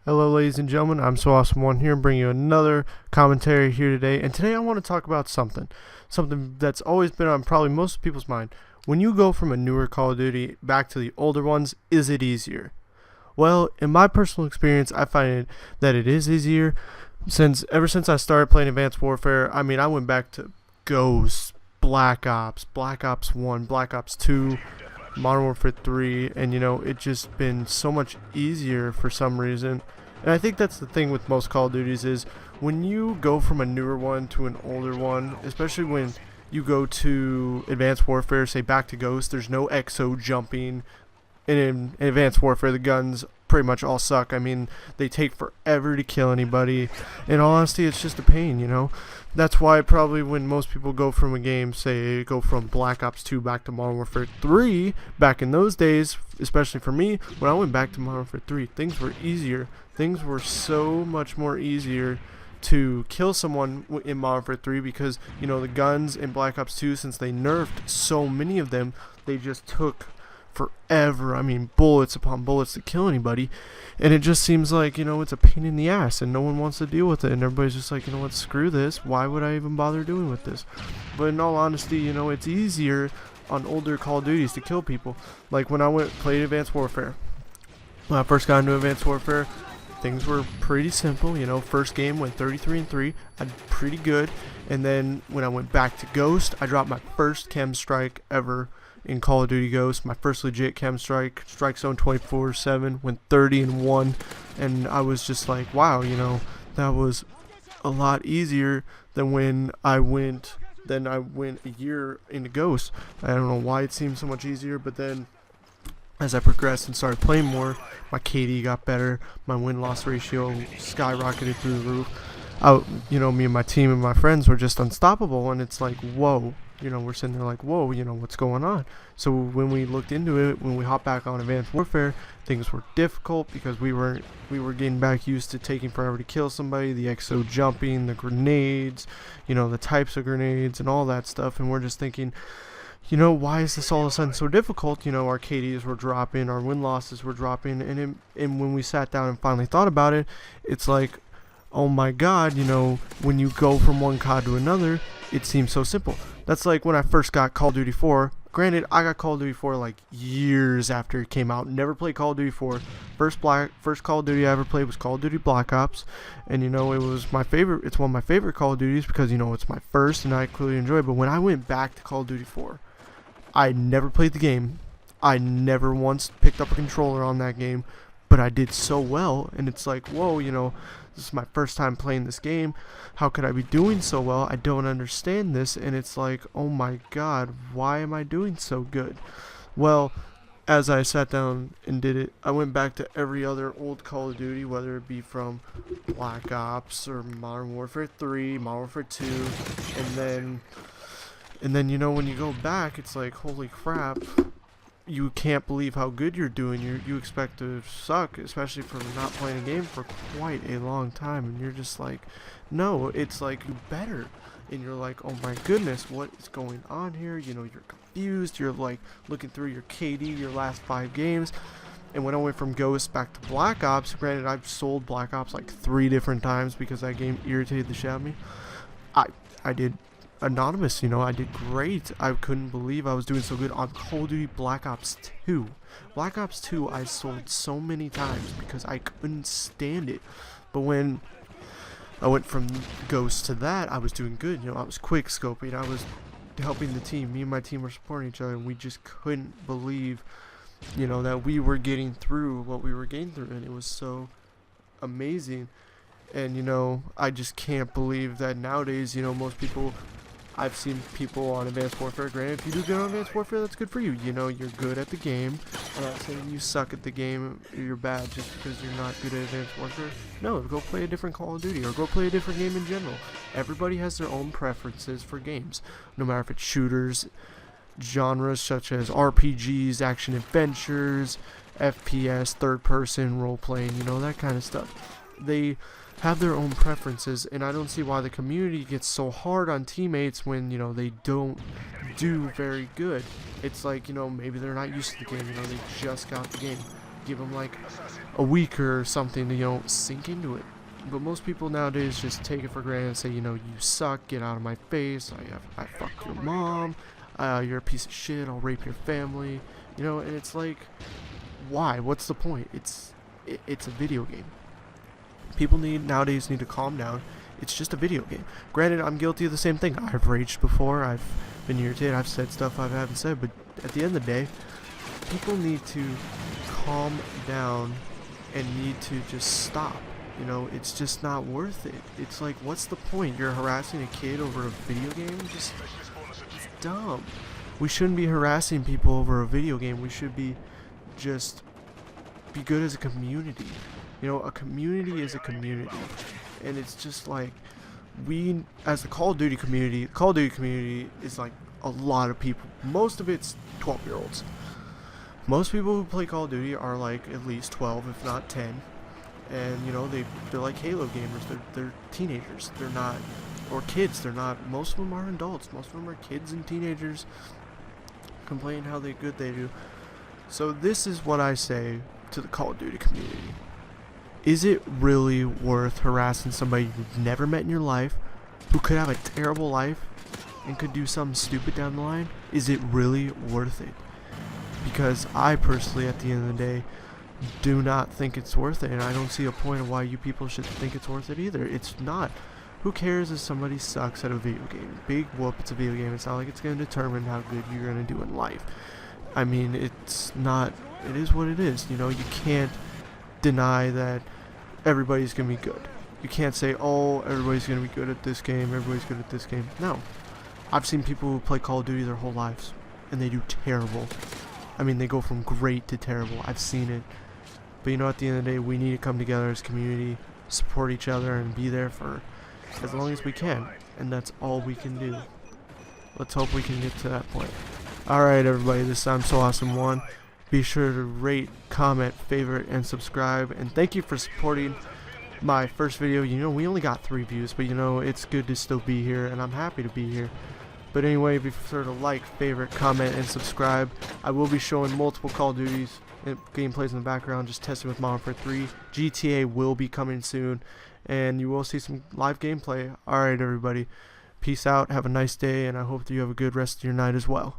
Hello ladies and gentlemen, I'm So Awesome One here, bringing you another commentary here today. And today I want to talk about something that's always been on probably most people's mind. When you go from a newer Call of Duty back to the older ones, is it easier? Well, in my personal experience, I find that it is easier. Ever since I started playing Advanced Warfare, I went back to Ghost, Black Ops, Black Ops 1, Black Ops 2, Modern Warfare 3, and it just been so much easier for some reason. And I think that's the thing with most Call of Duties is when you go from a newer one to an older one, especially when you go to Advanced Warfare, say back to Ghost, there's no exo jumping. And in Advanced Warfare, the guns pretty much all suck. They take forever to kill anybody. In all honesty, it's just a pain. That's why probably when most people go from a game, say go from Black Ops 2 back to Modern Warfare 3, back in those days, especially for me, when I went back to Modern Warfare 3, things were easier. Things were so much more easier to kill someone in Modern Warfare 3 because, the guns in Black Ops 2, since they nerfed so many of them, they just took forever. Bullets upon bullets to kill anybody, and it just seems like it's a pain in the ass and no one wants to deal with it, and everybody's just like, what, screw this, why would I even bother doing with this? But in all honesty, it's easier on older Call of Duties to kill people. Like when I played Advanced Warfare, when I first got into Advanced Warfare, things were pretty simple. First game went 33-3, I did pretty good, and then when I went back to Ghost, I dropped my first chem strike ever in Call of Duty Ghost, my first legit chem strike zone 24/7, went 30-1, and I was just like, wow, that was a lot easier than when I went a year into Ghost. I don't know why it seemed so much easier, but then as I progressed and started playing more, my KD got better, my win-loss ratio skyrocketed through the roof. Me and my team and my friends were just unstoppable, and it's like, whoa. We're sitting there like, whoa, what's going on? So when we looked into it, when we hopped back on Advanced Warfare, things were difficult because we were getting back used to taking forever to kill somebody, the exo jumping, the grenades, the types of grenades and all that stuff, and we're just thinking, why is this all of a sudden so difficult? Our KDs were dropping, our win-losses were dropping, and when we sat down and finally thought about it, it's like, oh my god, when you go from one COD to another, it seems so simple. That's like when I first got Call of Duty 4. Granted, I got Call of Duty 4 like years after it came out. Never played Call of Duty 4. First Call of Duty I ever played was Call of Duty Black Ops, and it was my favorite. It's one of my favorite Call of Duties because it's my first and I clearly enjoy it. But when I went back to Call of Duty 4, I never played the game. I never once picked up a controller on that game, but I did so well, and it's like, whoa, this is my first time playing this game. How could I be doing so well? I don't understand this, and it's like, oh my god, why am I doing so good? Well, as I sat down and did it, I went back to every other old Call of Duty, whether it be from Black Ops or Modern Warfare 3, Modern Warfare 2, and then when you go back, it's like, holy crap, you can't believe how good you're doing. You expect to suck, especially for not playing a game for quite a long time, and you're just like, no, it's like, you better. And you're like, oh my goodness, what is going on here? You're confused, you're like looking through your KD, your last 5 games. And when I went from Ghost back to Black Ops, granted I've sold Black Ops like 3 different times because that game irritated the shit out of me, I did Anonymous, I did great. I couldn't believe I was doing so good on Call of Duty Black Ops 2. Black Ops 2 I sold so many times because I couldn't stand it. But when I went from Ghost to that, I was doing good. I was quick scoping, I was helping the team. Me and my team were supporting each other, and we just couldn't believe, that we were getting through what we were getting through, and it was so amazing. And I just can't believe that nowadays, most people, I've seen people on Advanced Warfare. Granted, if you do good on Advanced Warfare, that's good for you. You're good at the game. I'm not saying you suck at the game or you're bad just because you're not good at Advanced Warfare. No, go play a different Call of Duty or go play a different game in general. Everybody has their own preferences for games, no matter if it's shooters, genres such as RPGs, action adventures, FPS, third person, role playing, that kind of stuff. They have their own preferences, and I don't see why the community gets so hard on teammates when they don't do very good. It's like maybe they're not used to the game, they just got the game. give them like a week or something to, sink into it. But most people nowadays just take it for granted and say, you suck, get out of my face, I fucked your mom, you're a piece of shit, I'll rape your family, and it's like, why? What's the point? It's a video game. People nowadays need to calm down. It's just a video game. Granted, I'm guilty of the same thing. I've raged before, I've been irritated, I've said stuff I haven't said, but at the end of the day, people need to calm down and need to just stop. It's just not worth it. It's like, what's the point? You're harassing a kid over a video game? It's dumb. We shouldn't be harassing people over a video game. We should be good as a community. A community is a community. And it's just like, we, as the Call of Duty community is like a lot of people. Most of it's 12-year-olds. Most people who play Call of Duty are like at least 12, if not 10. And they're like Halo gamers. They're teenagers. They're not, or kids. They're not. Most of them are adults. Most of them are kids and teenagers complaining how good they do. So this is what I say to the Call of Duty community. Is it really worth harassing somebody you've never met in your life, who could have a terrible life and could do something stupid down the line? Is it really worth it? Because I personally, at the end of the day, do not think it's worth it, and I don't see a point of why you people should think it's worth it either. It's not. Who cares if somebody sucks at a video game? Big whoop, it's a video game. It's not like it's going to determine how good you're going to do in life. I mean, it's not. It is what it is. You can't deny that everybody's going to be good. You can't say, oh, everybody's going to be good at this game, everybody's good at this game. No. I've seen people who play Call of Duty their whole lives, and they do terrible. I mean, they go from great to terrible. I've seen it. But at the end of the day, we need to come together as a community, support each other, and be there for as long as we can. And that's all we can do. Let's hope we can get to that point. Alright, everybody, this is I'm So Awesome 1. Be sure to rate, comment, favorite, and subscribe. And thank you for supporting my first video. We only got 3 views, but it's good to still be here, and I'm happy to be here. But anyway, be sure to like, favorite, comment, and subscribe. I will be showing multiple Call of Duties and gameplays in the background, just testing with Modern Warfare 3. GTA will be coming soon, and you will see some live gameplay. Alright, everybody. Peace out. Have a nice day, and I hope that you have a good rest of your night as well.